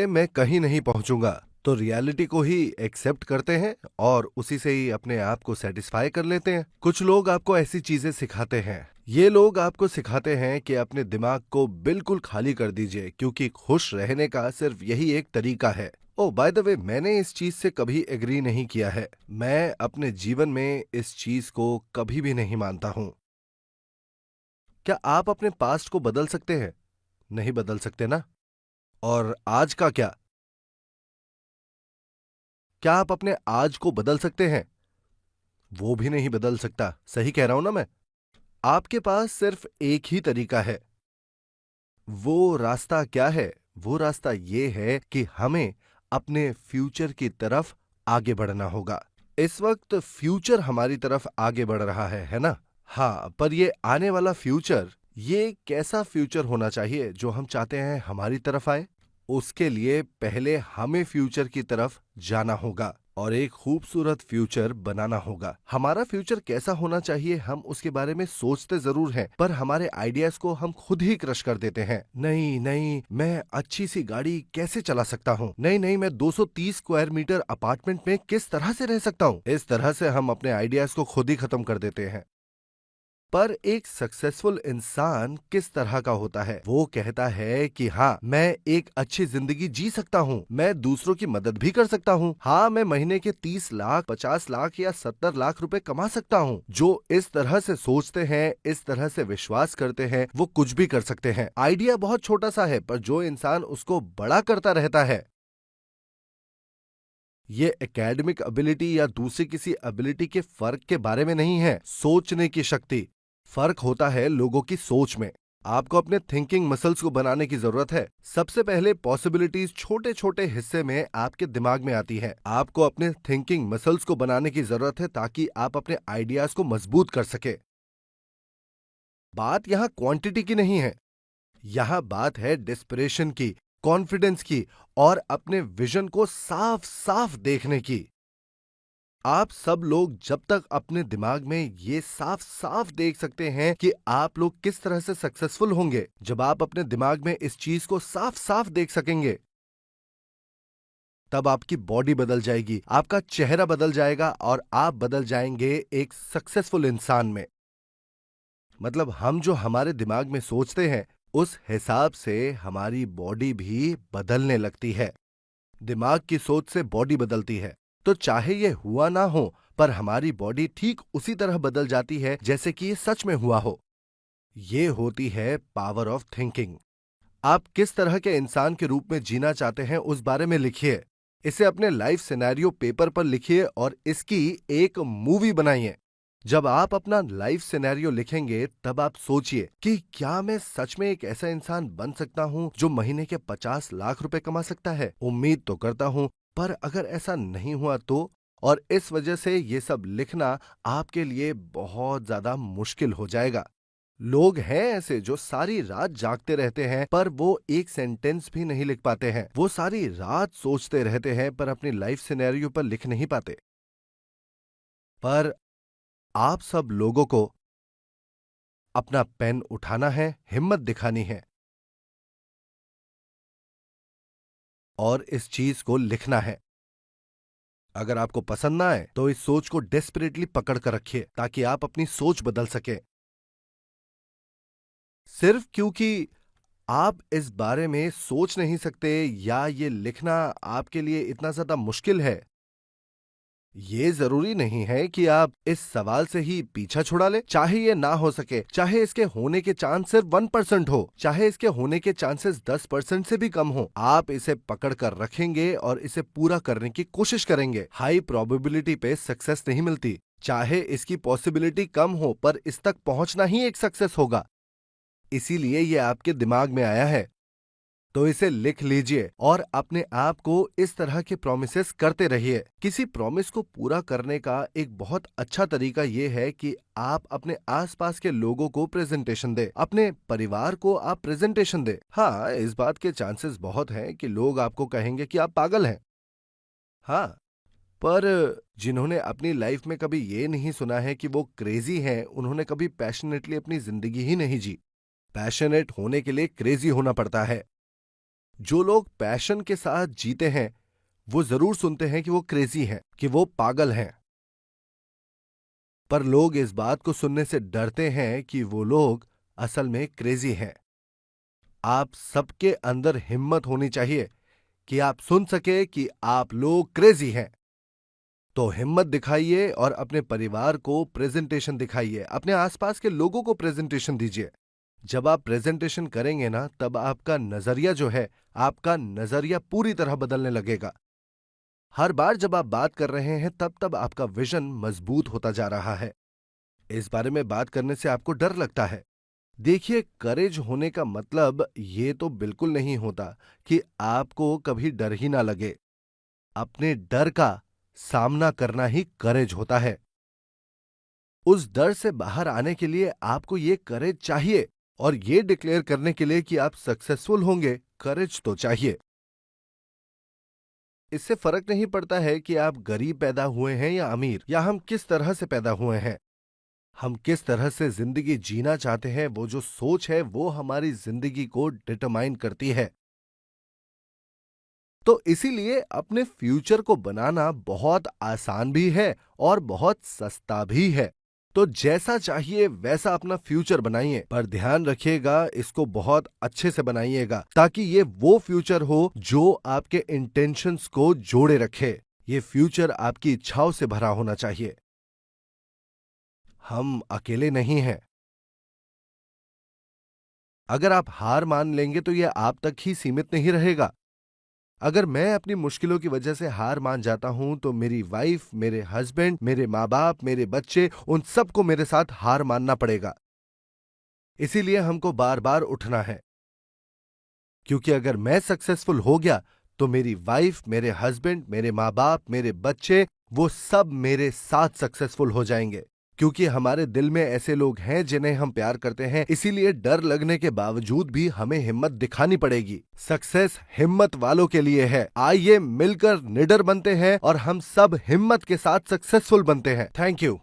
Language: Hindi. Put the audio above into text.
मैं कहीं नहीं पहुंचूंगा, तो रियलिटी को ही एक्सेप्ट करते हैं और उसी से ही अपने आप को सेटिस्फाई कर लेते हैं। कुछ लोग आपको ऐसी चीजें सिखाते हैं। ये लोग आपको सिखाते हैं कि अपने दिमाग को बिल्कुल खाली कर दीजिए, क्योंकि खुश रहने का सिर्फ यही एक तरीका है। ओ बाय द वे, मैंने इस चीज से कभी एग्री नहीं किया है। मैं अपने जीवन में इस चीज को कभी भी नहीं मानता हूं। क्या आप अपने पास्ट को बदल सकते हैं? नहीं बदल सकते ना। और आज का क्या? क्या आप अपने आज को बदल सकते हैं? वो भी नहीं बदल सकता। सही कह रहा हूं ना मैं? आपके पास सिर्फ एक ही तरीका है। वो रास्ता क्या है? वो रास्ता ये है कि हमें अपने फ्यूचर की तरफ आगे बढ़ना होगा। इस वक्त फ्यूचर हमारी तरफ आगे बढ़ रहा है ना? हाँ, पर ये आने वाला फ्यूचर, ये कैसा फ्यूचर होना चाहिए जो हम चाहते हैं हमारी तरफ आए? उसके लिए पहले हमें फ्यूचर की तरफ जाना होगा और एक खूबसूरत फ्यूचर बनाना होगा। हमारा फ्यूचर कैसा होना चाहिए, हम उसके बारे में सोचते जरूर हैं, पर हमारे आइडियाज को हम खुद ही क्रश कर देते हैं। नहीं नहीं, मैं अच्छी सी गाड़ी कैसे चला सकता हूँ? नहीं नहीं, मैं 230 स्क्वायर मीटर अपार्टमेंट में किस तरह से रह सकता हूँ? इस तरह से हम अपने आइडियाज को खुद ही खत्म कर देते हैं। पर एक सक्सेसफुल इंसान किस तरह का होता है? वो कहता है कि हाँ, मैं एक अच्छी जिंदगी जी सकता हूँ, मैं दूसरों की मदद भी कर सकता हूँ, हाँ, मैं महीने के 30 लाख, 50 लाख या 70 लाख रुपए कमा सकता हूँ। जो इस तरह से सोचते हैं, इस तरह से विश्वास करते हैं, वो कुछ भी कर सकते हैं। आइडिया बहुत छोटा सा है, पर जो इंसान उसको बड़ा करता रहता है, ये एकेडमिक एबिलिटी या दूसरी किसी एबिलिटी के फर्क के बारे में नहीं है। सोचने की शक्ति। फर्क होता है लोगों की सोच में। आपको अपने थिंकिंग मसल्स को बनाने की जरूरत है। सबसे पहले पॉसिबिलिटीज छोटे छोटे हिस्से में आपके दिमाग में आती है। आपको अपने थिंकिंग मसल्स को बनाने की जरूरत है ताकि आप अपने आइडियाज को मजबूत कर सके। बात यहाँ क्वांटिटी की नहीं है, यहाँ बात है डिस्परेशन की, कॉन्फिडेंस की और अपने विजन को साफ साफ देखने की। आप सब लोग जब तक अपने दिमाग में ये साफ साफ देख सकते हैं कि आप लोग किस तरह से सक्सेसफुल होंगे, जब आप अपने दिमाग में इस चीज को साफ साफ देख सकेंगे, तब आपकी बॉडी बदल जाएगी, आपका चेहरा बदल जाएगा और आप बदल जाएंगे एक सक्सेसफुल इंसान में। मतलब हम जो हमारे दिमाग में सोचते हैं, उस हिसाब से हमारी बॉडी भी बदलने लगती है। दिमाग की सोच से बॉडी बदलती है। तो चाहे ये हुआ ना हो, पर हमारी बॉडी ठीक उसी तरह बदल जाती है जैसे कि ये सच में हुआ हो। ये होती है पावर ऑफ थिंकिंग। आप किस तरह के इंसान के रूप में जीना चाहते हैं, उस बारे में लिखिए। इसे अपने लाइफ सिनेरियो पेपर पर लिखिए और इसकी एक मूवी बनाइए। जब आप अपना लाइफ सिनेरियो लिखेंगे, तब आप सोचिए कि क्या मैं सच में एक ऐसा इंसान बन सकता हूं जो महीने के 50 लाख रुपए कमा सकता है? उम्मीद तो करता हूं, पर अगर ऐसा नहीं हुआ तो? और इस वजह से ये सब लिखना आपके लिए बहुत ज्यादा मुश्किल हो जाएगा। लोग हैं ऐसे जो सारी रात जागते रहते हैं, पर वो एक सेंटेंस भी नहीं लिख पाते हैं। वो सारी रात सोचते रहते हैं, पर अपनी लाइफ सिनेरियो पर लिख नहीं पाते। पर आप सब लोगों को अपना पेन उठाना है, हिम्मत दिखानी है और इस चीज को लिखना है। अगर आपको पसंद ना आए, तो इस सोच को डेस्परेटली पकड़ कर रखिए ताकि आप अपनी सोच बदल सके। सिर्फ क्योंकि आप इस बारे में सोच नहीं सकते या ये लिखना आपके लिए इतना ज्यादा मुश्किल है, ये जरूरी नहीं है कि आप इस सवाल से ही पीछा छुड़ा ले। चाहे ये ना हो सके, चाहे इसके होने के चांस सिर्फ 1% हो, चाहे इसके होने के चांसेस 10% से भी कम हो, आप इसे पकड़ कर रखेंगे और इसे पूरा करने की कोशिश करेंगे। हाई प्रोबेबिलिटी पे सक्सेस नहीं मिलती। चाहे इसकी पॉसिबिलिटी कम हो, पर इस तक पहुंचना ही एक सक्सेस होगा। इसीलिए ये आपके दिमाग में आया है। तो इसे लिख लीजिए और अपने आप को इस तरह के प्रॉमिसेस करते रहिए। किसी प्रॉमिस को पूरा करने का एक बहुत अच्छा तरीका यह है कि आप अपने आसपास के लोगों को प्रेजेंटेशन दें, अपने परिवार को आप प्रेजेंटेशन दें। हाँ, इस बात के चांसेस बहुत हैं कि लोग आपको कहेंगे कि आप पागल हैं। हाँ, पर जिन्होंने अपनी लाइफ में कभी ये नहीं सुना है कि वो क्रेजी हैं, उन्होंने कभी पैशनेटली अपनी जिंदगी ही नहीं जी। पैशनेट होने के लिए क्रेजी होना पड़ता है। जो लोग पैशन के साथ जीते हैं वो जरूर सुनते हैं कि वो क्रेजी हैं, कि वो पागल हैं। पर लोग इस बात को सुनने से डरते हैं कि वो लोग असल में क्रेजी हैं। आप सबके अंदर हिम्मत होनी चाहिए कि आप सुन सके कि आप लोग क्रेजी हैं। तो हिम्मत दिखाइए और अपने परिवार को प्रेजेंटेशन दिखाइए, अपने आसपास के लोगों को प्रेजेंटेशन दीजिए। जब आप प्रेजेंटेशन करेंगे ना, तब आपका नजरिया जो है, आपका नजरिया पूरी तरह बदलने लगेगा। हर बार जब आप बात कर रहे हैं तब तब आपका विजन मजबूत होता जा रहा है। इस बारे में बात करने से आपको डर लगता है। देखिए, करेज होने का मतलब ये तो बिल्कुल नहीं होता कि आपको कभी डर ही ना लगे। अपने डर का सामना करना ही करेज होता है। उस डर से बाहर आने के लिए आपको ये करेज चाहिए, और ये डिक्लेयर करने के लिए कि आप सक्सेसफुल होंगे, करेज तो चाहिए। इससे फर्क नहीं पड़ता है कि आप गरीब पैदा हुए हैं या अमीर, या हम किस तरह से पैदा हुए हैं। हम किस तरह से जिंदगी जीना चाहते हैं, वो जो सोच है वो हमारी जिंदगी को डिटरमाइन करती है। तो इसीलिए अपने फ्यूचर को बनाना बहुत आसान भी है और बहुत सस्ता भी है। तो जैसा चाहिए वैसा अपना फ्यूचर बनाइए, पर ध्यान रखिएगा इसको बहुत अच्छे से बनाइएगा, ताकि ये वो फ्यूचर हो जो आपके इंटेंशंस को जोड़े रखे। ये फ्यूचर आपकी इच्छाओं से भरा होना चाहिए। हम अकेले नहीं हैं। अगर आप हार मान लेंगे तो यह आप तक ही सीमित नहीं रहेगा। अगर मैं अपनी मुश्किलों की वजह से हार मान जाता हूं तो मेरी वाइफ, मेरे हस्बैंड, मेरे माँ बाप, मेरे बच्चे, उन सबको मेरे साथ हार मानना पड़ेगा। इसीलिए हमको बार बार उठना है, क्योंकि अगर मैं सक्सेसफुल हो गया तो मेरी वाइफ, मेरे हस्बैंड, मेरे माँ बाप, मेरे बच्चे, वो सब मेरे साथ सक्सेसफुल हो जाएंगे। क्योंकि हमारे दिल में ऐसे लोग हैं जिन्हें हम प्यार करते हैं, इसीलिए डर लगने के बावजूद भी हमें हिम्मत दिखानी पड़ेगी। सक्सेस हिम्मत वालों के लिए है। आइए मिलकर निडर बनते हैं और हम सब हिम्मत के साथ सक्सेसफुल बनते हैं। Thank you.